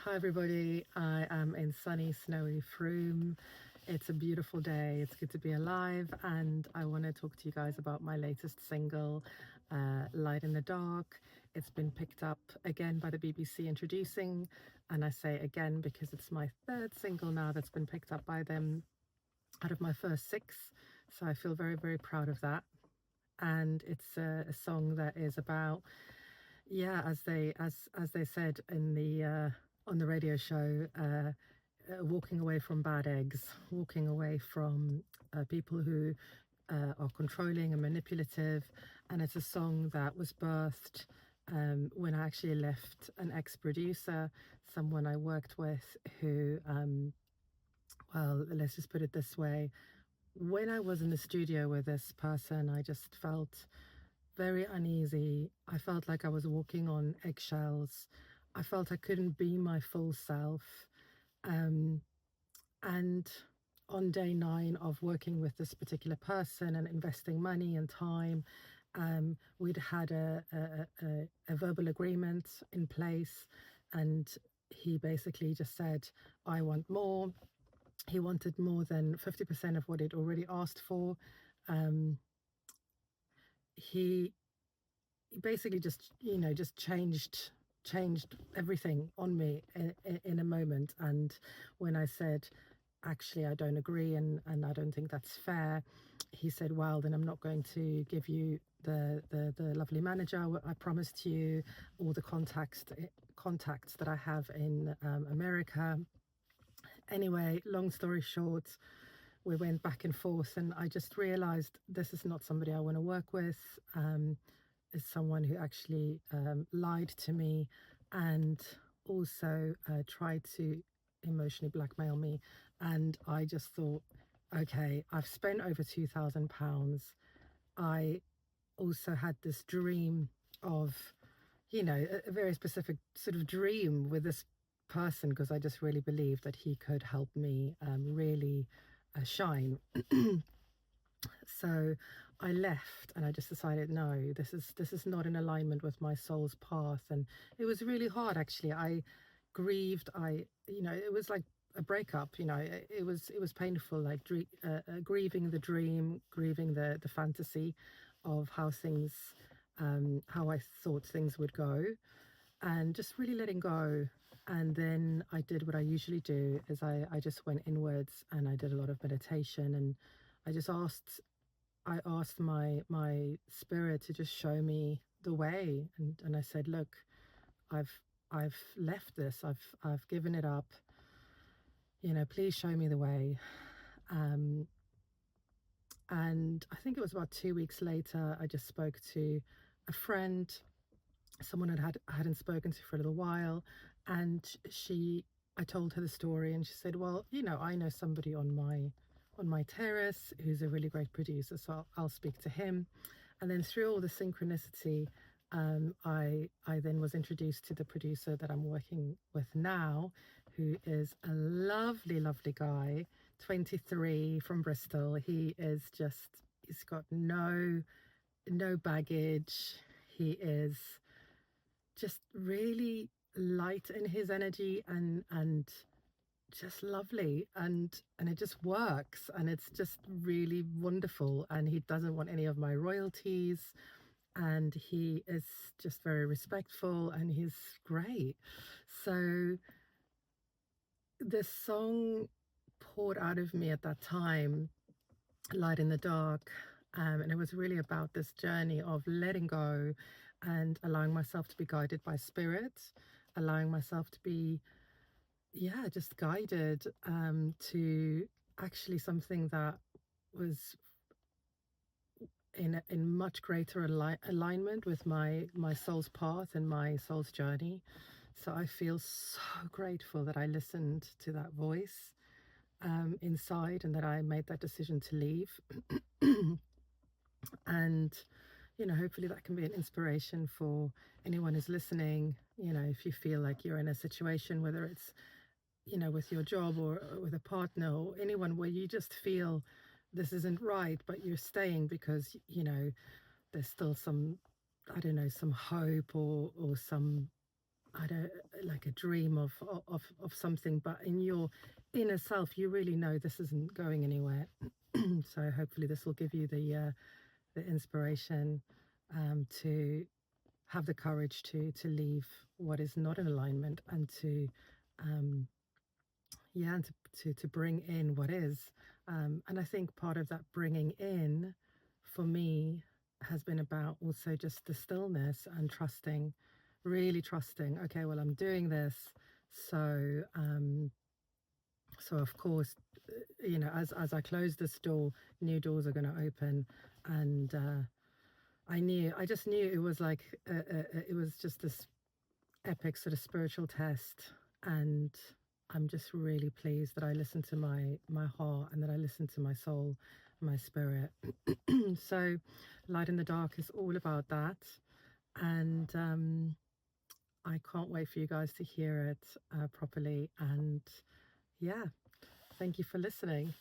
Hi everybody, I am in sunny, snowy Frome. It's a beautiful day, it's good to be alive, and I want to talk to you guys about my latest single, Light in the Dark. It's been picked up again by the BBC Introducing, and I say again because it's my third single now that's been picked up by them out of my first six, so I feel very, very proud of that. And it's a song that is about, yeah, as they said in the on the radio show, walking away from bad eggs, walking away from people who are controlling and manipulative. And it's a song that was birthed when I actually left an ex-producer, someone I worked with who, well, let's just put it this way. When I was in the studio with this person, I just felt very uneasy. I felt like I was walking on eggshells. I felt I couldn't be my full self. And on day 9 of working with this particular person and investing money and time, we'd had a verbal agreement in place, and he basically just said, I want more. He wanted more than 50% of what he'd already asked for. He basically just changed everything on me in a moment. And when I said, actually, I don't agree, and I don't think that's fair, he said, well, then I'm not going to give you the lovely manager I promised you, all the contacts that I have in America. Anyway, long story short, we went back and forth, and I just realized this is not somebody I want to work with. Is someone who actually lied to me and also tried to emotionally blackmail me. And I just thought, okay, I've spent over £2,000. I also had this dream of, a very specific sort of dream with this person, because I just really believed that he could help me really shine. So I left, and I just decided, no, this is not in alignment with my soul's path. And it was really hard, actually. I grieved. It was like a breakup. It was painful, like grieving the dream, grieving the fantasy of how I thought things would go, and just really letting go. And then I did what I usually do, is I just went inwards, and I did a lot of meditation, and I asked my spirit to just show me the way. And I said, look, I've left this, I've given it up, please show me the way. And I think it was about 2 weeks later, I just spoke to a friend, someone I hadn't spoken to for a little while, and I told her the story, and she said, well, I know somebody on my terrace who's a really great producer, so I'll speak to him. And then through all the synchronicity, I then was introduced to the producer that I'm working with now, who is a lovely, lovely guy, 23, from Bristol. He's got no baggage. He is just really light in his energy and just lovely, and it just works, and it's just really wonderful. And he doesn't want any of my royalties, and he is just very respectful, and he's great. So this song poured out of me at that time, Light in the Dark, and it was really about this journey of letting go and allowing myself to be guided by spirit, allowing myself to be just guided to actually something that was in much greater alignment with my soul's path and my soul's journey. So I feel so grateful that I listened to that voice inside, and that I made that decision to leave. And hopefully that can be an inspiration for anyone who's listening. If you feel like you're in a situation, whether it's with your job or with a partner or anyone, where you just feel this isn't right, but you're staying because, there's still some, I don't know, some hope or some I don't like a dream of something, but in your inner self, you really know this isn't going anywhere. So hopefully, this will give you the inspiration to have the courage to leave what is not in alignment and to um, yeah, and to bring in what is. And I think part of that bringing in for me has been about also just the stillness and trusting, really trusting, okay, well, I'm doing this. So, so of course, as I close this door, new doors are going to open. And I just knew it was like, it was just this epic sort of spiritual test. And I'm just really pleased that I listened to my heart and that I listened to my soul, my spirit. So Light in the Dark is all about that. And I can't wait for you guys to hear it properly. And yeah, thank you for listening.